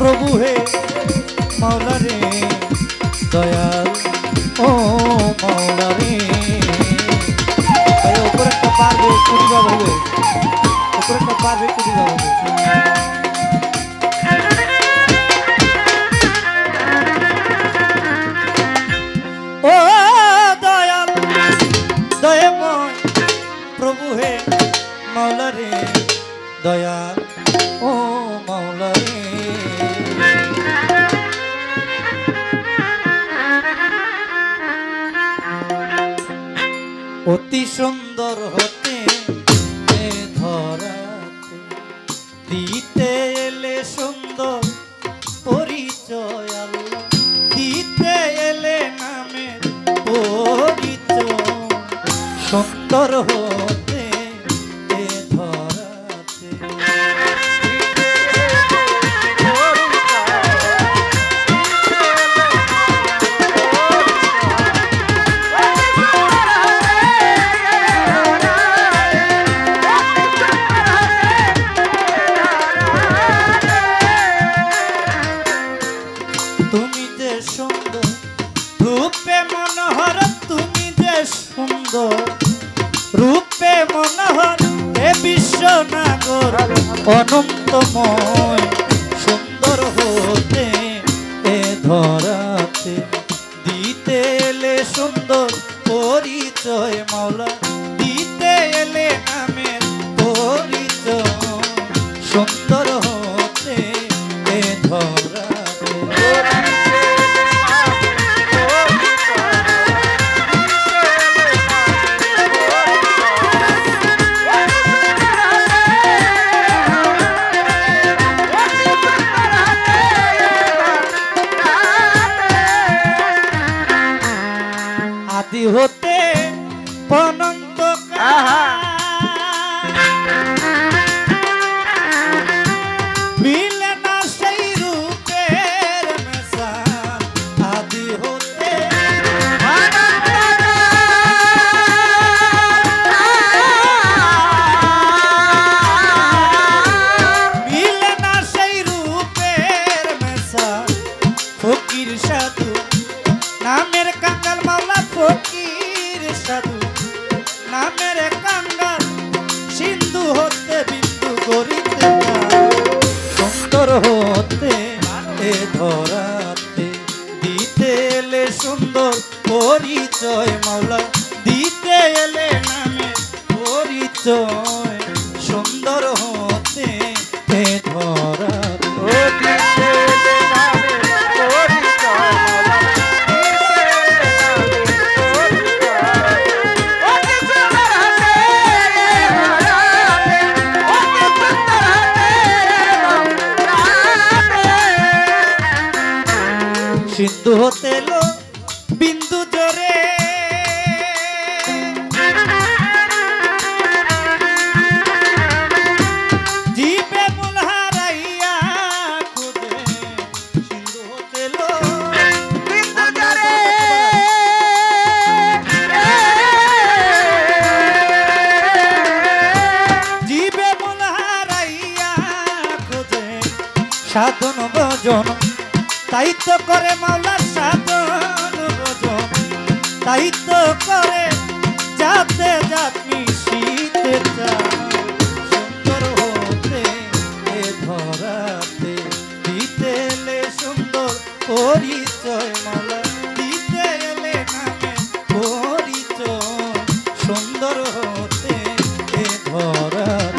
प्रभु हे मौला रे दयाल ओ मौला रे ऊपर একটা পারবে কুড়ি যাবে উপরে একটা পারবে কুড়ি যাবে ओ दयाल दयामय प्रभु हे मौला रे दयाल ओ मौला रे অতি সুন্দর হতে ধরাতে দিতে এলে সুন্দর পরিচয় আল্লাহ দিতে এলে নামে পরিচয় সুন্দর হতে ধরাতে তুমি যে সুন্দর রূপে মনোহর তুমি যে সুন্দর রূপে মনোহর এ বিশ্বনাগর অনন্তময় সুন্দর হতে এ ধরাতে দিতে এলে সুন্দর পরিচয় মাওলা দিতে এলে নামের পরিচয় সুন্দর হতে এ ধরাতে आदि होते अनंत मिले ना सही रूपेर मिसाल आदि होते मिले ना सही रूपेर मिसाल फकीर साधु नामेर कंगाल मावला फकीर साधु नामेर कंगाल सिंधु होते बिंदु गरीते सुंदर होते ए धराते दीते एले सुंदर परिचय मावला दीते एले नामे परिचय सुंदर होते ए धराते सिंधु होते लो बिंदु जोरे जीवे मुल्हाराइया खुदे सिंधु होते लो बिंदु जोरे जीवे मुल्हाराइया खुदे साधन भजन ताई तो करे मावला साधन भजन ताई तो करे जाते जात मिशीते सुंदर होते ए धराते दीते एले सुंदर परिचय मावला दीते एले नामे परिचय सुंदर होते ए धराते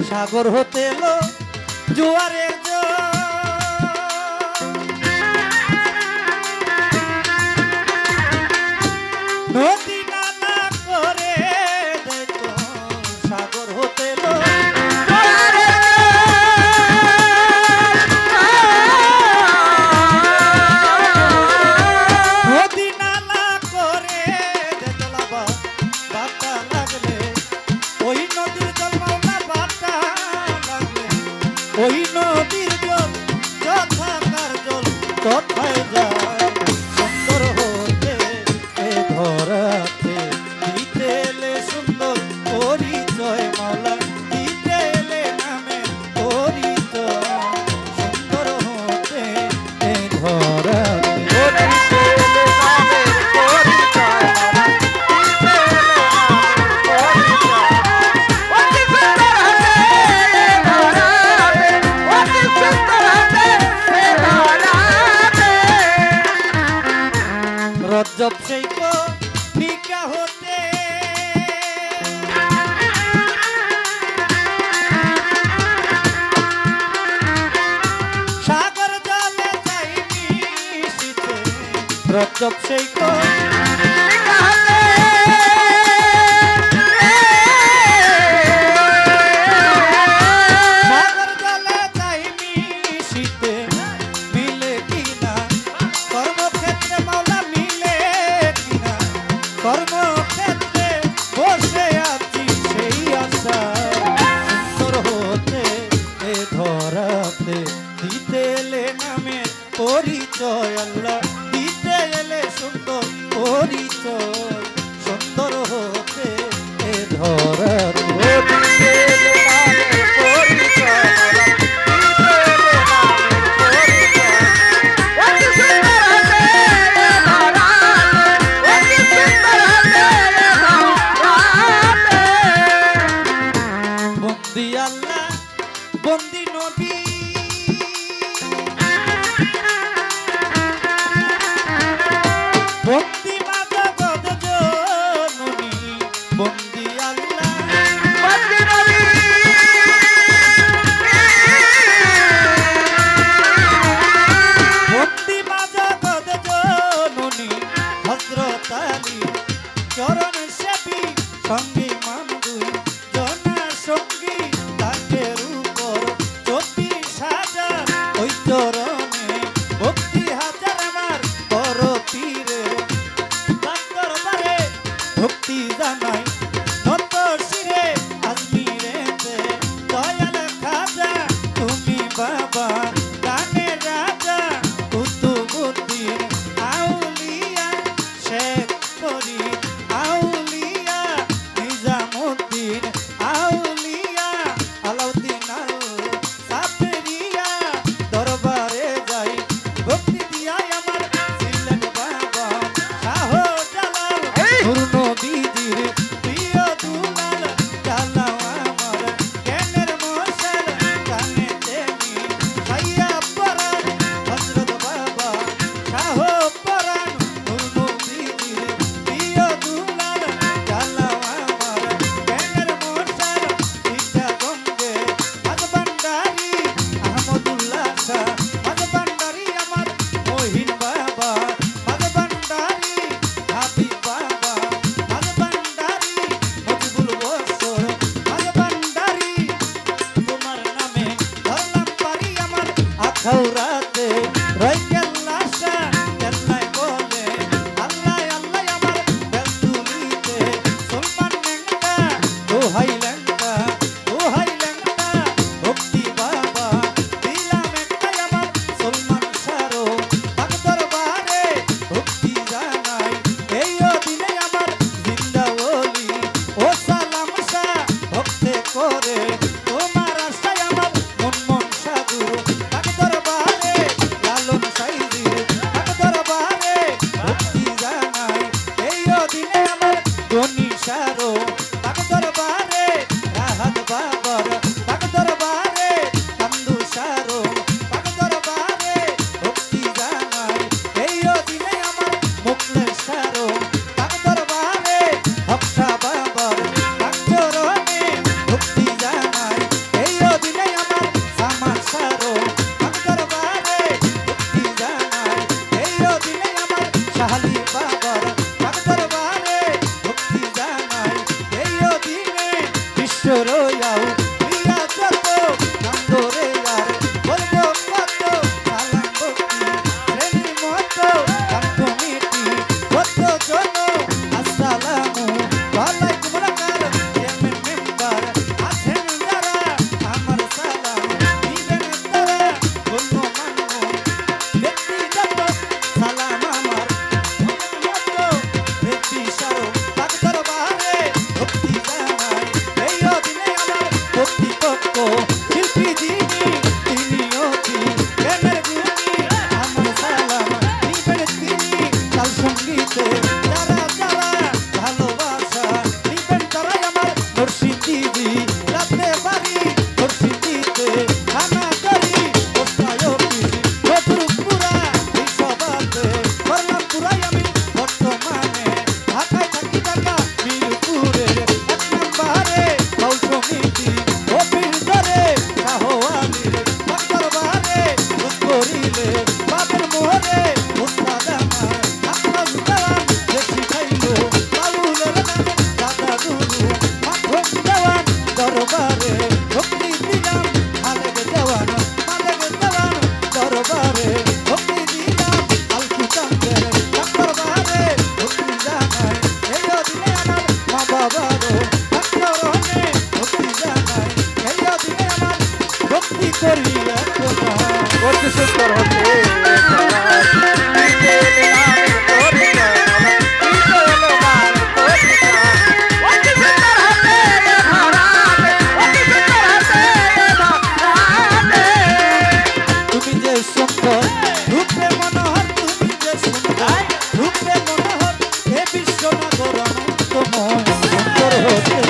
सागर होते लो जुआरे नदी नाला करे কোথায় যায় সুন্দর হতে এ ধরাতে দিতে এলে সুন্দর পরিচয় মাওলা দিতে এলে নামে পরিচয় সুন্দর হতে এ ধরাতে রজব সেই ফিকা হতে সাগর জলে যাই মিশিতে রজব সেই ফিকা হতে সাগর জলে যাই মিশিতে মিলে কিনা কর্মক্ষেত্রে মাওলা কর্মক্ষেত্রে বসে আছি সেই আশা সুন্দর হতে এ ধরাতে দিতে এলে নামে পরিচয় আল্লাহ দিতে এলে সুন্দর পরিচয় সুন্দর হতে এ ধরাতে বন্দি নবী বন্দি মা জগৎ জননী বন্দি আল্লাহ বন্দি নবী বন্দি মা জগৎ জননী হযরত আলী চরণ সেবী সঙ্গী মামদুই জনা সঙ্গী তাকের উপর 24,000 ওই চরণে ভক্তি হাজার আমার বড় পীরে তার দরবারে ভক্তি জানাই নত শিরে আজমিরেতে দয়াল খাজা তুমি বাবা গানে রাজা কুতুবুদ্দিন আউলিয়া শেখ ফরিদ আউলিয়া নিজামুদ্দিন আউলিয়া আলাউদ্দিন আল সাফেরিয়া দরবারে যাই ভক্তি দিয়াই আমার ছিলেন বাবা শাহ জালাল নূর নবীজির প্রিয় দুলাল জালাও আমার জ্ঞানের মশাল কানে তেমি ভাইয়া পরাণ হযরত বাবা শাহ পরাণ নূর নবীজির প্রিয় দুলাল জালাও আমার জ্ঞানের মশাল ইটা গঙ্গে ভাগবান্ডারি আহমদুল্লাহ শাহ ভাগবান্ডারি আমার মহিন বাবা ভাগবান্ডারি হাবিব বাবা ভাগবান্ডারি মজিবুল বসর ভাগবান্ডারি তোমার নামে ধরলাম পারি আমার আখাউরাতে রই কেল্লা শাহ কেল্লায় বলে আল্লাহ আল্লাহ আমার বেলতুলিতে সুলমান লেঙ্গা দোহাই লেঙ্গা ভক্তি বাবা দিলাম একটাই আমার সুলমান সারো তাক দরবারে ভক্তি জানাই এই দিনে আমার জিন্দা ওলি ও সালাম শাহ ভক্তে করে তোমার আশায় আমার মন সাধু তাক দরবারে সুন্দর হতে তুমি যে সুন্দর রূপে মনোহর, তুমি যে সুন্দর রূপে মনোহর, এ বিশ্ব নগর অনন্তময় সুন্দর হতে